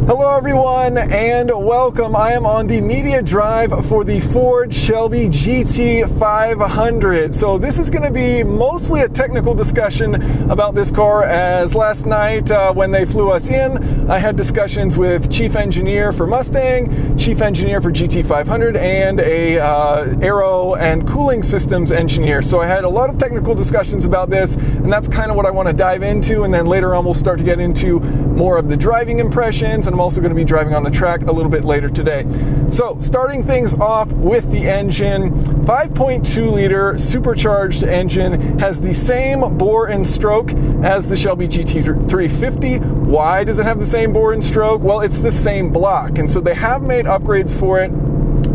Hello everyone and welcome. I am on the media drive for the Ford Shelby GT500. So this is going to be mostly a technical discussion about this car, as last night when they flew us in, I had discussions with chief engineer for Mustang, chief engineer for GT500, and a aero and cooling systems engineer. So I had a lot of technical discussions about this, and that's kind of what I want to dive into, and then later on we'll start to get into more of the driving impressions, and I'm also going to be driving on the track a little bit later today. So starting things off with the engine, 5.2 liter supercharged engine, has the same bore and stroke as the Shelby GT350. Why does it have the same bore and stroke? Well, it's the same block, and so they have made upgrades for it.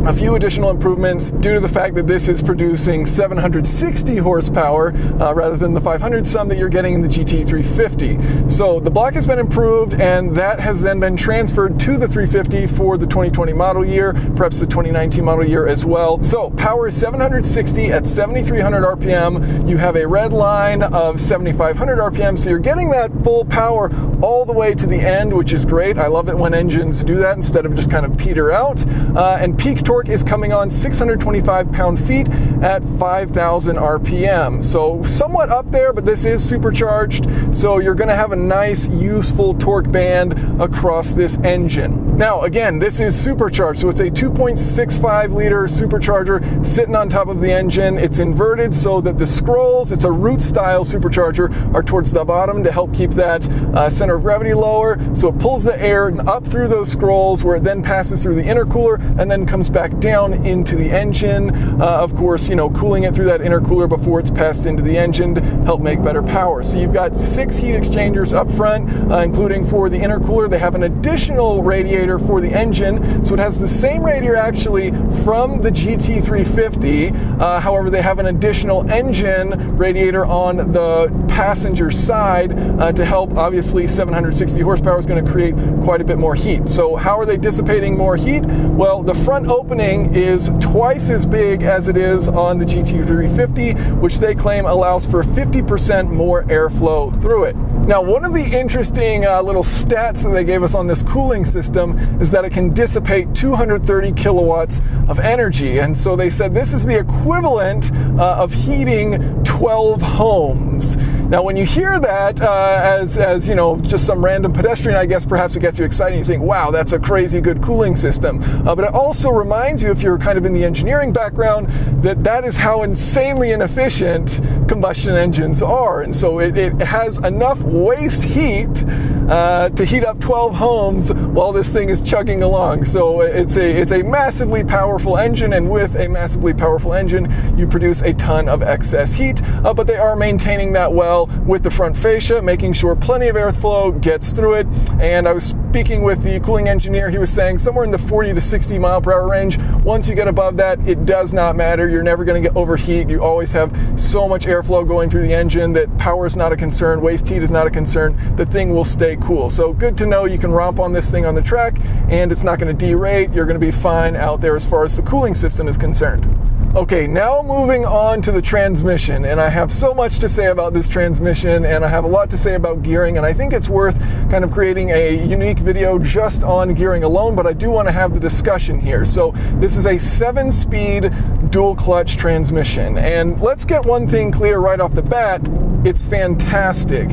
A few additional improvements due to the fact that this is producing 760 horsepower rather than the 500 some that you're getting in the GT350. So the block has been improved, and that has then been transferred to the 350 for the 2020 model year, perhaps the 2019 model year as well. So power is 760 at 7,300 RPM. You have a red line of 7,500 RPM, so you're getting that full power all the way to the end, which is great. I love it when engines do that instead of just kind of peter out. And peak torque is coming on 625 pound-feet at 5,000 RPM. So somewhat up there, but this is supercharged, so you're going to have a nice, useful torque band across this engine. Now, again, this is supercharged, so it's a 2.65 liter supercharger sitting on top of the engine. It's inverted so that the scrolls, it's a root-style supercharger, are towards the bottom to help keep that center of gravity lower. So it pulls the air up through those scrolls, where it then passes through the intercooler and then comes back down into the engine. Of course, you know, cooling it through that intercooler before it's passed into the engine to help make better power. So you've got 6 heat exchangers up front, including for the intercooler. They have an additional radiator for the engine, so it has the same radiator actually from the GT350. However, they have an additional engine radiator on the passenger side to help. Obviously, 760 horsepower is going to create quite a bit more heat. So how are they dissipating more heat? Well, the front opening is twice as big as it is on the GT350, which they claim allows for 50% more airflow through it. Now, one of the interesting little stats that they gave us on this cooling system is that it can dissipate 230 kilowatts of energy. And so they said this is the equivalent of heating 12 homes. Now, when you hear that, as you know, just some random pedestrian, I guess perhaps it gets you excited. You think, wow, that's a crazy good cooling system. But it also reminds you, if you're kind of in the engineering background, that that is how insanely inefficient combustion engines are. And so it has enough waste heat to heat up 12 homes while this thing is chugging along. So it's a massively powerful engine, and with a massively powerful engine, you produce a ton of excess heat. But they are maintaining that well with the front fascia, making sure plenty of airflow gets through it. And I was speaking with the cooling engineer. He was saying somewhere in the 40 to 60 mile per hour range. Once you get above that, it does not matter. You're never going to get overheat. You always have so much airflow going through the engine that power is not a concern, waste heat is not a concern. The thing will stay cool. So good to know you can romp on this thing on the track and it's not going to derate. You're going to be fine out there as far as the cooling system is concerned. Okay, now moving on to the transmission, and I have so much to say about this transmission, and I have a lot to say about gearing, and I think it's worth kind of creating a unique video just on gearing alone, but I do want to have the discussion here. So this is a 7-speed dual clutch transmission, and let's get one thing clear right off the bat. It's fantastic.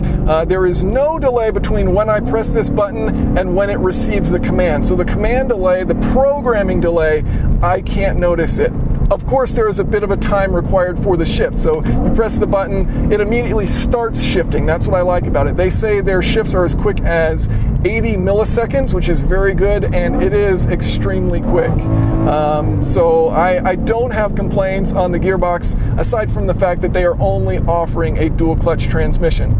There is no delay between when I press this button and when it receives the command. So the command delay, the programming delay, I can't notice it. Of course, there is a bit of a time required for the shift. So you press the button, it immediately starts shifting. That's what I like about it. They say their shifts are as quick as 80 milliseconds, which is very good, and it is extremely quick. So I don't have complaints on the gearbox, aside from the fact that they are only offering a dual clutch transmission.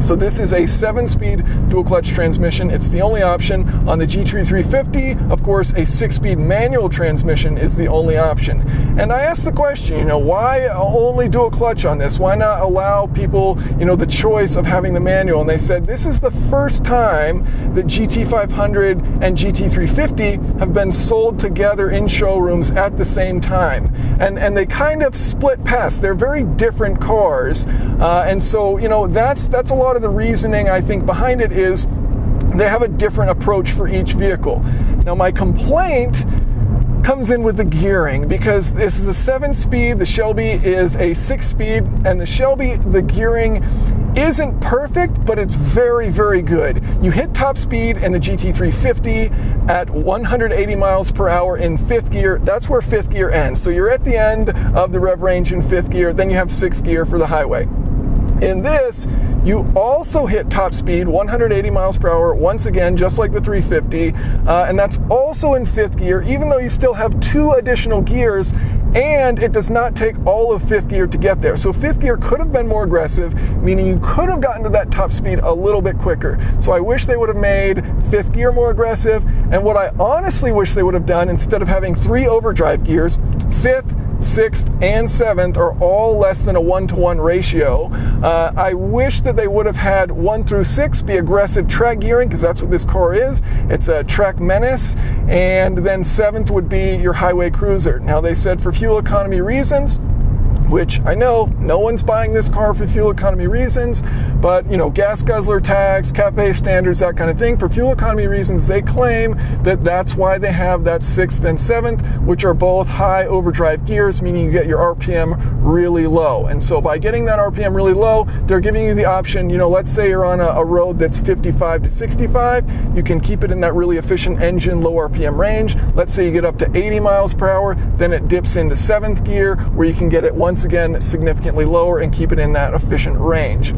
So this is a 7-speed dual clutch transmission. It's the only option. On the GT350, of course, a 6-speed manual transmission is the only option. And I asked the question, you know, why only dual clutch on this? Why not allow people, you know, the choice of having the manual? And they said this is the first time that GT500 and GT350 have been sold together in showrooms at the same time. And they kind of split paths. They're very different cars. And so, you know, that's a lot of the reasoning I think behind it is they have a different approach for each vehicle. Now, my complaint comes in with the gearing, because this is a 7-speed, the Shelby is a 6-speed, and the Shelby, the gearing isn't perfect, but it's very, very good. You hit top speed in the GT350 at 180 miles per hour in 5th gear. That's where 5th gear ends. So you're at the end of the rev range in 5th gear, then you have 6th gear for the highway. In this, you also hit top speed, 180 miles per hour, once again, just like the 350, and that's also in 5th gear, even though you still have 2 additional gears, and it does not take all of 5th gear to get there. So 5th gear could have been more aggressive, meaning you could have gotten to that top speed a little bit quicker. So I wish they would have made 5th gear more aggressive, and what I honestly wish they would have done, instead of having 3 overdrive gears, 5th, 6th, and 7th are all less than a 1-to-1 ratio. I wish that they would have had 1 through 6 be aggressive track gearing, because that's what this car is. It's a track menace. And then 7th would be your highway cruiser. Now, they said for fuel economy reasons, which I know no one's buying this car for fuel economy reasons, but you know, gas guzzler tags, CAFE standards, that kind of thing. For fuel economy reasons, they claim that that's why they have that 6th and 7th, which are both high overdrive gears, meaning you get your RPM really low. And so by getting that RPM really low, they're giving you the option, you know, let's say you're on a road that's 55 to 65, you can keep it in that really efficient engine, low RPM range. Let's say you get up to 80 miles per hour, then it dips into 7th gear, where you can get it once again significantly lower and keep it in that efficient range.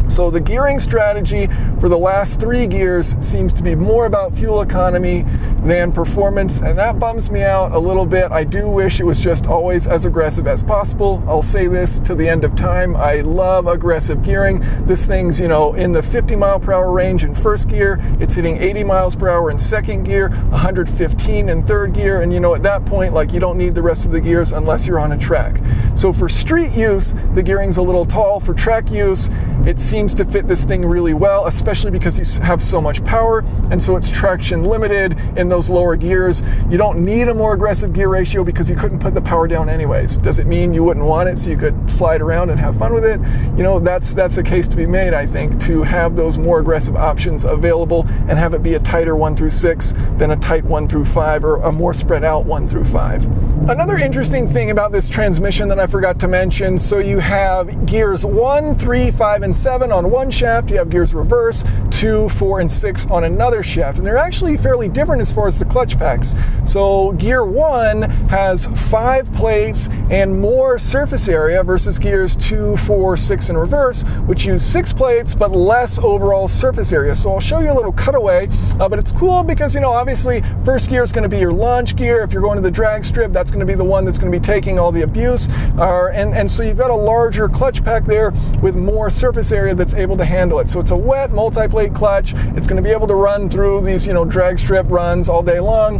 So the gearing strategy for the last 3 gears seems to be more about fuel economy than performance, and that bums me out a little bit. I do wish it was just always as aggressive as possible. I'll say this to the end of time. I love aggressive gearing. This thing's, you know, in the 50 mile per hour range in 1st gear. It's hitting 80 miles per hour in 2nd gear, 115 in 3rd gear, and you know, at that point, like, you don't need the rest of the gears unless you're on a track. So for street use, the gearing's a little tall. For track use, it seems to fit this thing really well, especially because you have so much power, and so it's traction limited in those lower gears. You don't need a more aggressive gear ratio because you couldn't put the power down anyways. Does it mean you wouldn't want it so you could slide around and have fun with it? You know, that's a case to be made, I think, to have those more aggressive options available and have it be a tighter 1 through 6 than a tight 1 through 5, or a more spread out 1 through 5. Another interesting thing about this transmission that I forgot to mention, so you have gears 1, 3, 5, and 7 on one shaft, you have gears reverse, 2, 4, and 6 on another shaft, and they're actually fairly different as far as the clutch packs. So gear 1 has 5 plates and more surface area versus gears 2, 4, 6 in reverse, which use 6 plates but less overall surface area. So I'll show you a little cutaway, but it's cool because, you know, obviously 1st gear is going to be your launch gear. If you're going to the drag strip, that's going to be the one that's going to be taking all the abuse, and so you've got a larger clutch pack there with more surface area that's able to handle it. So it's a wet multi-plate clutch. It's going to be able to run through these, you know, drag strip runs all day long,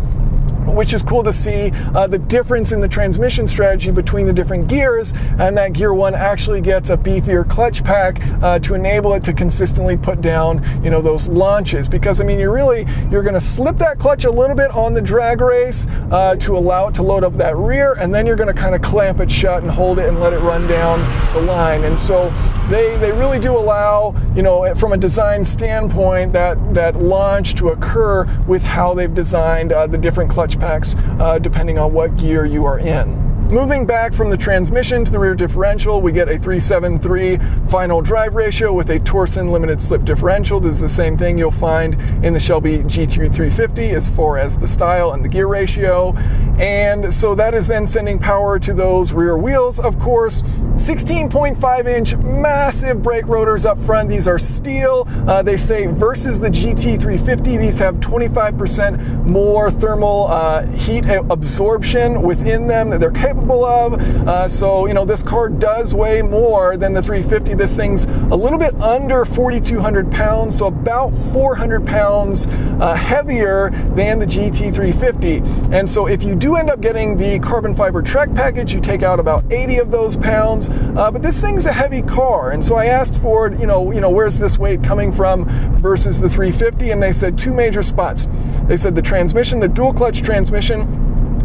which is cool to see the difference in the transmission strategy between the different gears, and that gear 1 actually gets a beefier clutch pack to enable it to consistently put down, you know, those launches. Because I mean, you're going to slip that clutch a little bit on the drag race to allow it to load up that rear, and then you're going to kind of clamp it shut and hold it and let it run down the line. And so they really do allow, you know, from a design standpoint, that launch to occur with how they've designed the different clutch packs depending on what gear you are in. Moving back from the transmission to the rear differential, we get a 373 final drive ratio with a Torsen limited slip differential. This is the same thing you'll find in the Shelby GT350 as far as the style and the gear ratio. And so that is then sending power to those rear wheels, of course. 16.5-inch massive brake rotors up front. These are steel. They say versus the GT350, these have 25% more thermal heat absorption within them that they're capable of. So, you know, this car does weigh more than the 350. This thing's a little bit under 4,200 pounds, so about 400 pounds heavier than the GT350. And so if you do end up getting the carbon fiber track package, you take out about 80 of those pounds. But this thing's a heavy car, and so I asked Ford, you know, where's this weight coming from versus the 350, and they said 2 major spots. They said the transmission, the dual clutch transmission,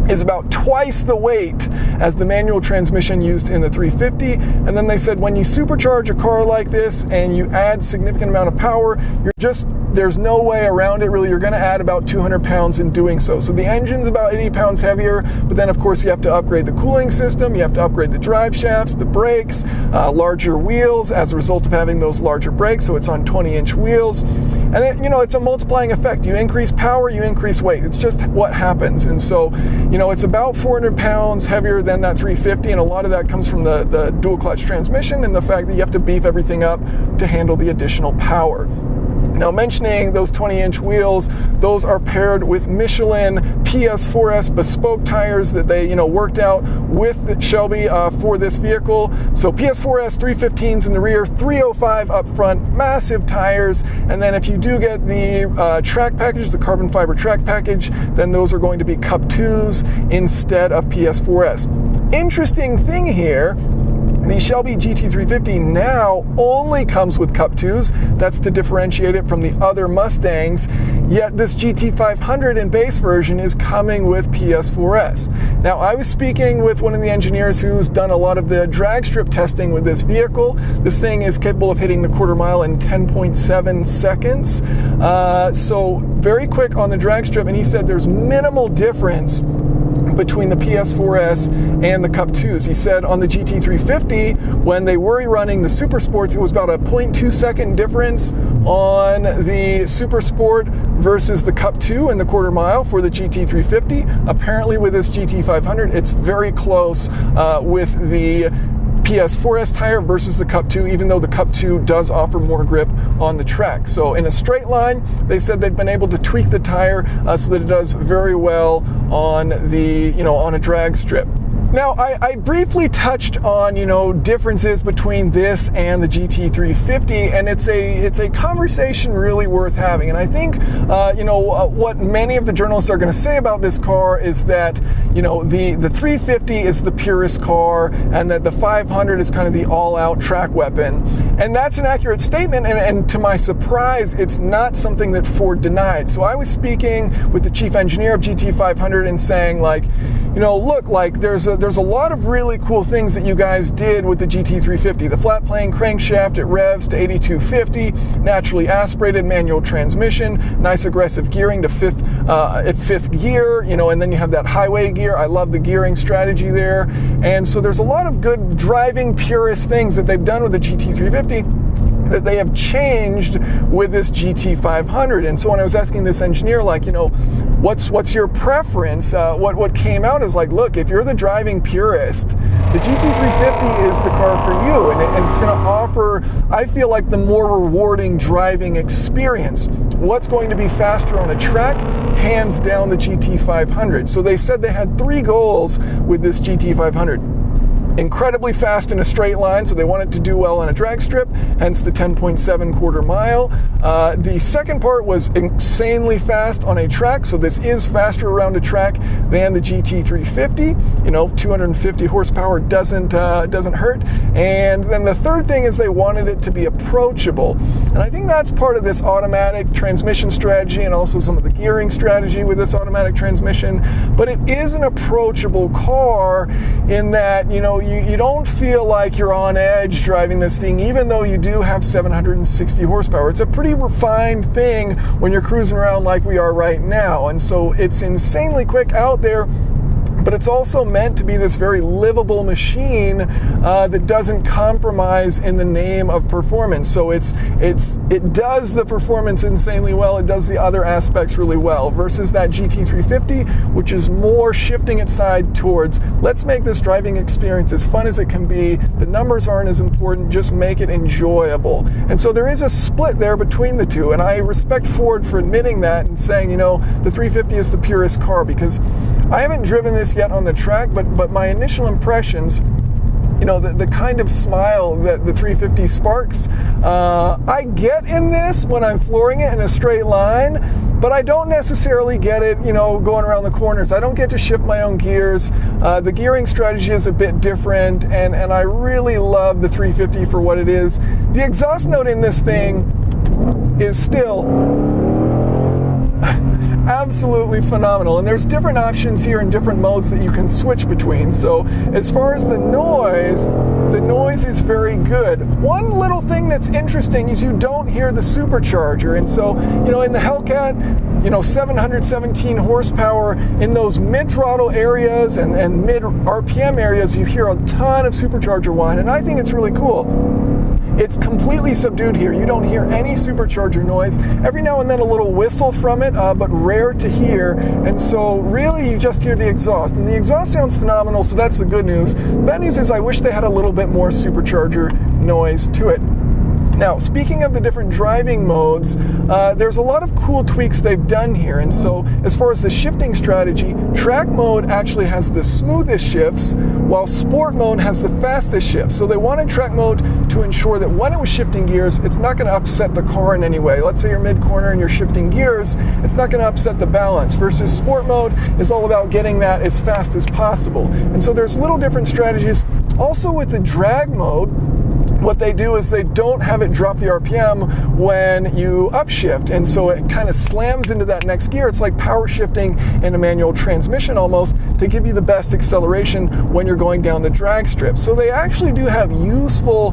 is about twice the weight as the manual transmission used in the 350. And then they said when you supercharge a car like this and you add significant amount of power, you're just there's no way around it really. You're going to add about 200 pounds in doing so. So the engine's about 80 pounds heavier, but then of course you have to upgrade the cooling system, you have to upgrade the drive shafts, the brakes, larger wheels as a result of having those larger brakes, so it's on 20-inch wheels. And then, it's a multiplying effect. You increase power, you increase weight. It's just what happens. And so, it's about 400 pounds heavier than that 350, and a lot of that comes from the dual clutch transmission and the fact that you have to beef everything up to handle the additional power. Now, mentioning those 20-inch wheels, those are paired with Michelin PS4S bespoke tires that they, worked out with Shelby for this vehicle. So PS4S 315s in the rear, 305 up front, massive tires. And then if you do get the track package, the carbon fiber track package, then those are going to be Cup 2s instead of PS4S. Interesting thing here, the Shelby GT350 now only comes with Cup 2s. That's to differentiate it from the other Mustangs. Yet this GT500 in base version is coming with PS4S. Now, I was speaking with one of the engineers who's done a lot of the drag strip testing with this vehicle. This thing is capable of hitting the quarter mile in 10.7 seconds. So very quick on the drag strip, and he said there's minimal difference between the PS4S and the Cup 2s. He said on the GT350, when they were running the Super Sports, it was about a 0.2 second difference on the Super Sport versus the Cup 2 in the quarter mile for the GT350. Apparently with this GT500, it's very close with the PS4S tire versus the Cup 2, even though the Cup 2 does offer more grip on the track. So in a straight line, they said they've been able to tweak the tire so that it does very well on the, on a drag strip. Now, I briefly touched on, differences between this and the GT350, and it's a conversation really worth having. And I think, what many of the journalists are going to say about this car is that, the 350 is the purest car, and that the 500 is kind of the all-out track weapon. And that's an accurate statement, and to my surprise, it's not something that Ford denied. So I was speaking with the chief engineer of GT500 and saying, look, there's a lot of really cool things that you guys did with the GT350. The flat plane crankshaft, it revs to 8250, naturally aspirated manual transmission, nice aggressive gearing to fifth gear, and then you have that highway gear. I love the gearing strategy there. And so there's a lot of good driving purist things that they've done with the GT350 that they have changed with this GT500. And so when I was asking this engineer, what's your preference? What came out is look, if you're the driving purist, the GT350 is the car for you, and it's going to offer, I feel like, the more rewarding driving experience. What's going to be faster on a track? Hands down the GT500. So they said they had 3 goals with this GT500. Incredibly fast in a straight line, so they want it to do well on a drag strip, hence the 10.7 quarter mile. The second part was insanely fast on a track, so this is faster around a track than the GT350. 250 horsepower doesn't hurt. And then the third thing is they wanted it to be approachable. And I think that's part of this automatic transmission strategy and also some of the gearing strategy with this automatic transmission. But it is an approachable car in that, you don't feel like you're on edge driving this thing, even though you do have 760 horsepower. It's a pretty refined thing when you're cruising around like we are right now. And so it's insanely quick out there, but it's also meant to be this very livable machine that doesn't compromise in the name of performance. So it does the performance insanely well. It does the other aspects really well versus that GT350, which is more shifting its side towards, let's make this driving experience as fun as it can be. The numbers aren't as important, just make it enjoyable. And so there is a split there between the two, and I respect Ford for admitting that and saying, the 350 is the purest car, because I haven't driven this yet on the track, but my initial impressions, the kind of smile that the 350 sparks, I get in this when I'm flooring it in a straight line, but I don't necessarily get it, going around the corners. I don't get to shift my own gears. The gearing strategy is a bit different, and I really love the 350 for what it is. The exhaust note in this thing is still absolutely phenomenal. And there's different options here and different modes that you can switch between. So as far as the noise is very good. One little thing that's interesting is you don't hear the supercharger. And so, in the Hellcat, 717 horsepower in those mid-throttle areas and mid-RPM areas, you hear a ton of supercharger whine, and I think it's really cool. It's completely subdued here. You don't hear any supercharger noise. Every now and then a little whistle from it, but rare to hear. And so really you just hear the exhaust. And the exhaust sounds phenomenal, so that's the good news. The bad news is I wish they had a little bit more supercharger noise to it. Now, speaking of the different driving modes, there's a lot of cool tweaks they've done here. And so as far as the shifting strategy, track mode actually has the smoothest shifts, while sport mode has the fastest shifts. So they wanted track mode to ensure that when it was shifting gears, it's not going to upset the car in any way. Let's say you're mid-corner and you're shifting gears, it's not going to upset the balance. Versus sport mode is all about getting that as fast as possible. And so there's little different strategies. Also with the drag mode, what they do is they don't have it drop the RPM when you upshift, and so it kind of slams into that next gear. It's like power shifting in a manual transmission almost, to give you the best acceleration when you're going down the drag strip. So they actually do have useful,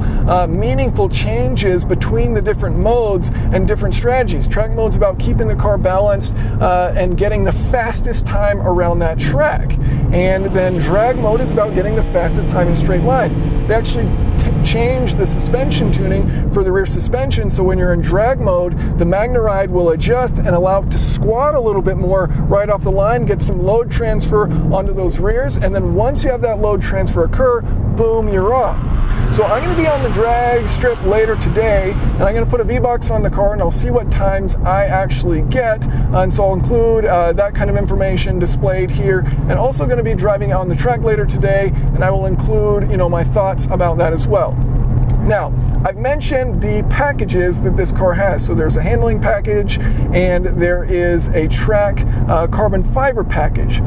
meaningful changes between the different modes and different strategies. Track mode's about keeping the car balanced and getting the fastest time around that track. And then drag mode is about getting the fastest time in a straight line. They actually change the suspension tuning for the rear suspension, so when you're in drag mode, the MagneRide will adjust and allow it to squat a little bit more right off the line, get some load transfer onto those rears, and then once you have that load transfer occur, boom, you're off. So I'm going to be on the drag strip later today, and I'm going to put a V-Box on the car, and I'll see what times I actually get. And so I'll include that kind of information displayed here, and also going to be driving on the track later today, and I will include, my thoughts about that as well. Now, I've mentioned the packages that this car has. So there's a handling package and there is a track carbon fiber package.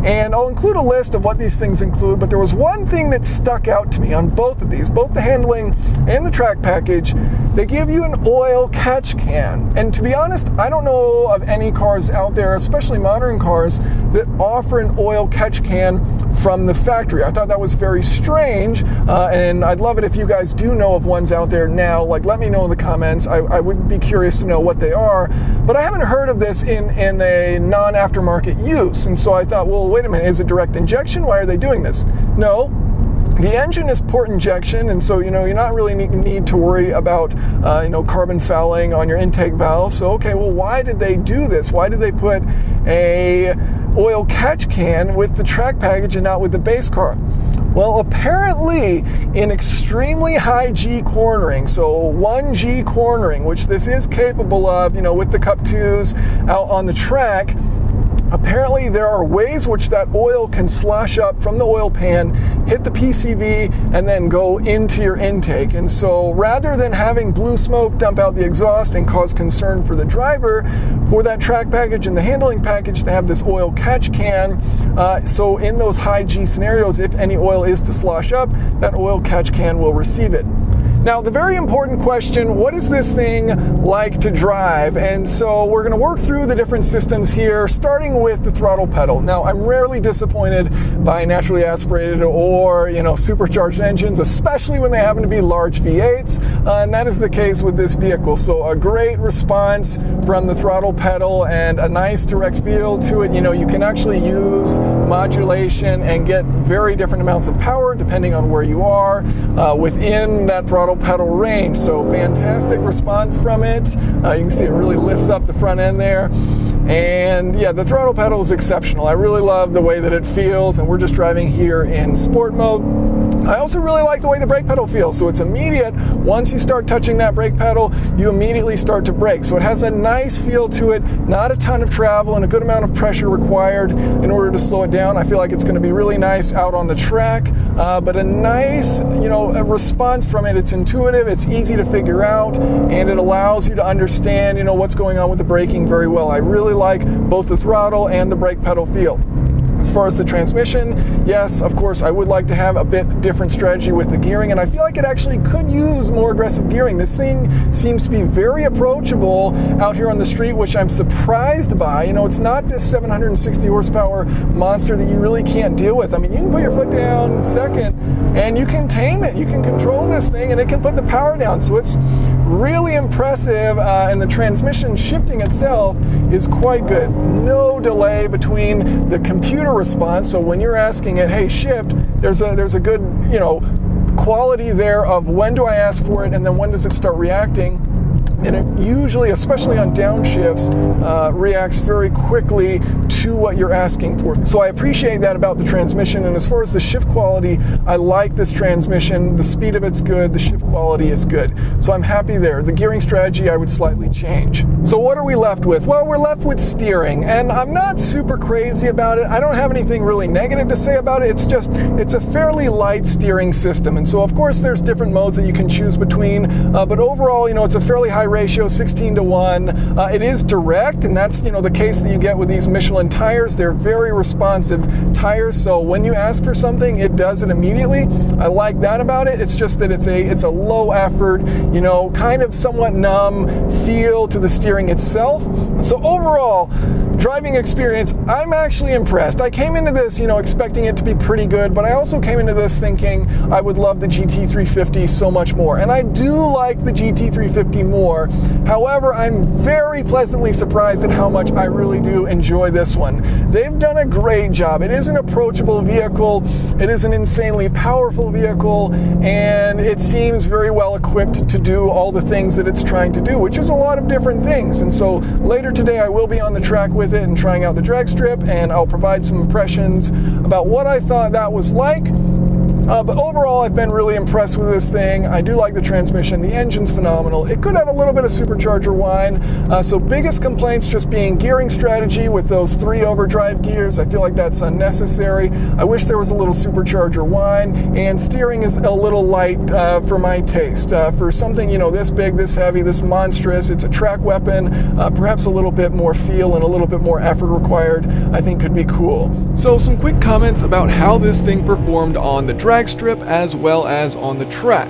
And I'll include a list of what these things include, but there was one thing that stuck out to me on both of these, both the handling and the track package. They give you an oil catch can. And to be honest, I don't know of any cars out there, especially modern cars, that offer an oil catch can from the factory. I thought that was very strange, and I'd love it if you guys do know of ones out there now. Like, let me know in the comments. I would be curious to know what they are, but I haven't heard of this in a non-aftermarket use. And so I thought, well, wait a minute, is it direct injection? Why are they doing this? No. The engine is port injection, and so you're not really need to worry about carbon fouling on your intake valve. So okay, well, why did they do this? Why did they put a oil catch can with the track package and not with the base car? Well, apparently in extremely high G cornering, so 1G cornering, which this is capable of, with the Cup 2s out on the track, apparently there are ways which that oil can slosh up from the oil pan, hit the PCV, and then go into your intake. And so rather than having blue smoke dump out the exhaust and cause concern for the driver, for that track package and the handling package, they have this oil catch can. So in those high G scenarios, if any oil is to slosh up, that oil catch can will receive it. Now, the very important question, what is this thing like to drive? And so we're going to work through the different systems here, starting with the throttle pedal. Now, I'm rarely disappointed by naturally aspirated or, supercharged engines, especially when they happen to be large V8s, and that is the case with this vehicle. So a great response from the throttle pedal and a nice direct feel to it. You can actually use modulation and get very different amounts of power depending on where you are within that throttle pedal range. So fantastic response from it. You can see it really lifts up the front end there. And yeah, the throttle pedal is exceptional. I really love the way that it feels, and we're just driving here in sport mode. I also really like the way the brake pedal feels. So it's immediate. Once you start touching that brake pedal, you immediately start to brake. So it has a nice feel to it, not a ton of travel and a good amount of pressure required in order to slow it down. I feel like it's going to be really nice out on the track, but a nice, a response from it. It's intuitive, it's easy to figure out, and it allows you to understand, what's going on with the braking very well. I really like both the throttle and the brake pedal feel. As far as the transmission, yes, of course, I would like to have a bit different strategy with the gearing, and I feel like it actually could use more aggressive gearing. This thing seems to be very approachable out here on the street, which I'm surprised by. You know, it's not this 760 horsepower monster that you really can't deal with. I mean, you can put your foot down second, and you can tame it. You can control this thing, and it can put the power down. So it's really impressive, and the transmission shifting itself is quite good. No delay between the computer response. So when you're asking it, hey, shift, there's a good, you know, quality there of when do I ask for it and then when does it start reacting. And it usually, especially on downshifts, reacts very quickly to what you're asking for. So I appreciate that about the transmission. And as far as the shift quality, I like this transmission. The speed of it's good. The shift quality is good. So I'm happy there. The gearing strategy I would slightly change. So what are we left with? Well, we're left with steering. And I'm not super crazy about it. I don't have anything really negative to say about it. It's a fairly light steering system. And so, of course, there's different modes that you can choose between. But overall, you know, it's a fairly high ratio, 16:1. It is direct, and that's, you know, the case that you get with these Michelin tires. They're very responsive tires, so when you ask for something, it does it immediately. I like that about it. It's just that it's a low effort, you know, kind of somewhat numb feel to the steering itself. So overall, driving experience, I'm actually impressed. I came into this, you know, expecting it to be pretty good, but I also came into this thinking I would love the GT350 so much more, and I do like the GT350 more. However, I'm very pleasantly surprised at how much I really do enjoy this one. They've done a great job. It is an approachable vehicle. It is an insanely powerful vehicle, and it seems very well equipped to do all the things that it's trying to do, which is a lot of different things. And so later today, I will be on the track with it and trying out the drag strip, and I'll provide some impressions about what I thought that was like. But overall, I've been really impressed with this thing. I do like the transmission. The engine's phenomenal. It could have a little bit of supercharger whine. So biggest complaints just being gearing strategy with those 3 overdrive gears. I feel like that's unnecessary. I wish there was a little supercharger whine. And steering is a little light for my taste. For something, you know, this big, this heavy, this monstrous, it's a track weapon. Perhaps a little bit more feel and a little bit more effort required, I think could be cool. So some quick comments about how this thing performed on the drag strip as well as on the track.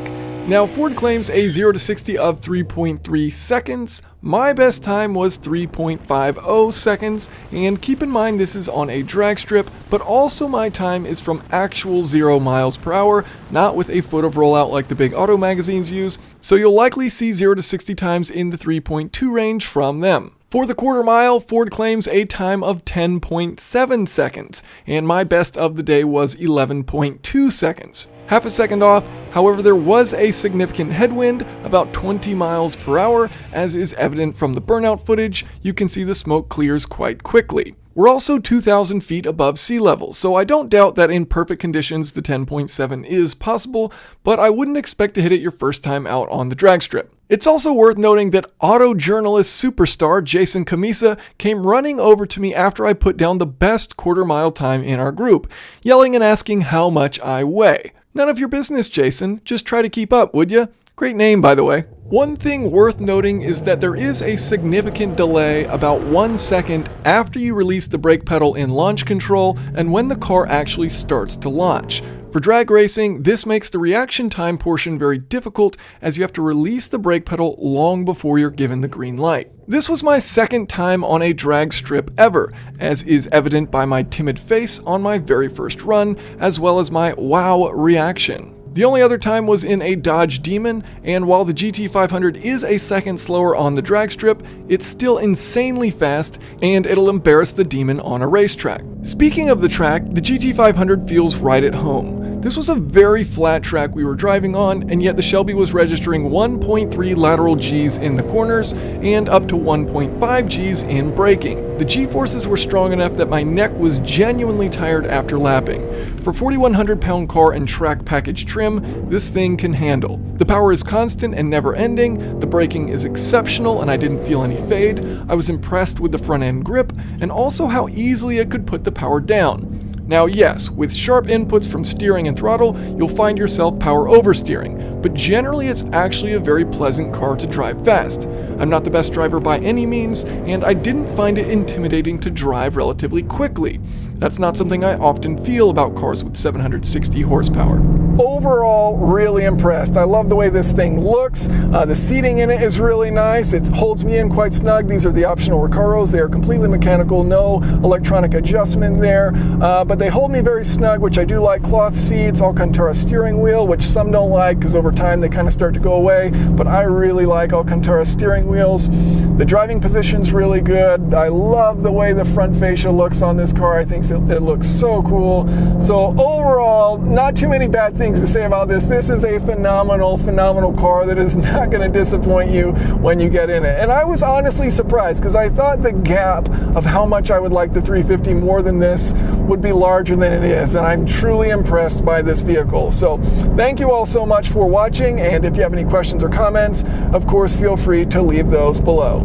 Now, Ford claims a 0 to 60 of 3.3 seconds. My best time was 3.50 seconds, and keep in mind this is on a drag strip, but also my time is from actual 0 miles per hour, not with a foot of rollout like the big auto magazines use, so you'll likely see 0 to 60 times in the 3.2 range from them. For the quarter mile, Ford claims a time of 10.7 seconds, and my best of the day was 11.2 seconds. Half a second off, however, there was a significant headwind, about 20 miles per hour, as is evident from the burnout footage. You can see the smoke clears quite quickly. We're also 2,000 feet above sea level, so I don't doubt that in perfect conditions the 10.7 is possible, but I wouldn't expect to hit it your first time out on the drag strip. It's also worth noting that auto journalist superstar Jason Camisa came running over to me after I put down the best quarter mile time in our group, yelling and asking how much I weigh. None of your business, Jason. Just try to keep up, would ya? Great name, by the way. One thing worth noting is that there is a significant delay about 1 second after you release the brake pedal in launch control and when the car actually starts to launch. For drag racing, this makes the reaction time portion very difficult as you have to release the brake pedal long before you're given the green light. This was my second time on a drag strip ever, as is evident by my timid face on my very first run, as well as my wow reaction. The only other time was in a Dodge Demon, and while the GT500 is a second slower on the drag strip, it's still insanely fast, and it'll embarrass the Demon on a racetrack. Speaking of the track, the GT500 feels right at home. This was a very flat track we were driving on, and yet the Shelby was registering 1.3 lateral Gs in the corners and up to 1.5 Gs in braking. The G-forces were strong enough that my neck was genuinely tired after lapping. For 4,100 pound car and track package trim, this thing can handle. The power is constant and never ending, the braking is exceptional and I didn't feel any fade. I was impressed with the front end grip and also how easily it could put the power down. Now yes, with sharp inputs from steering and throttle, you'll find yourself power oversteering, but generally it's actually a very pleasant car to drive fast. I'm not the best driver by any means, and I didn't find it intimidating to drive relatively quickly. That's not something I often feel about cars with 760 horsepower. Overall, really impressed. I love the way this thing looks. The seating in it is really nice. It holds me in quite snug. These are the optional Recaros. They are completely mechanical, no electronic adjustment there, but they hold me very snug, which I do like. Cloth seats, Alcantara steering wheel, which some don't like because over time they kind of start to go away, but I really like Alcantara steering wheels. The driving position's really good. I love the way the front fascia looks on this car. I think it looks so cool. So overall, not too many bad things to say about this. This is a phenomenal car that is not going to disappoint you when you get in it. And I was honestly surprised because I thought the gap of how much I would like the 350 more than this would be larger than it is, and I'm truly impressed by this vehicle. So thank you all so much for watching, and if you have any questions or comments, of course, feel free to leave those below.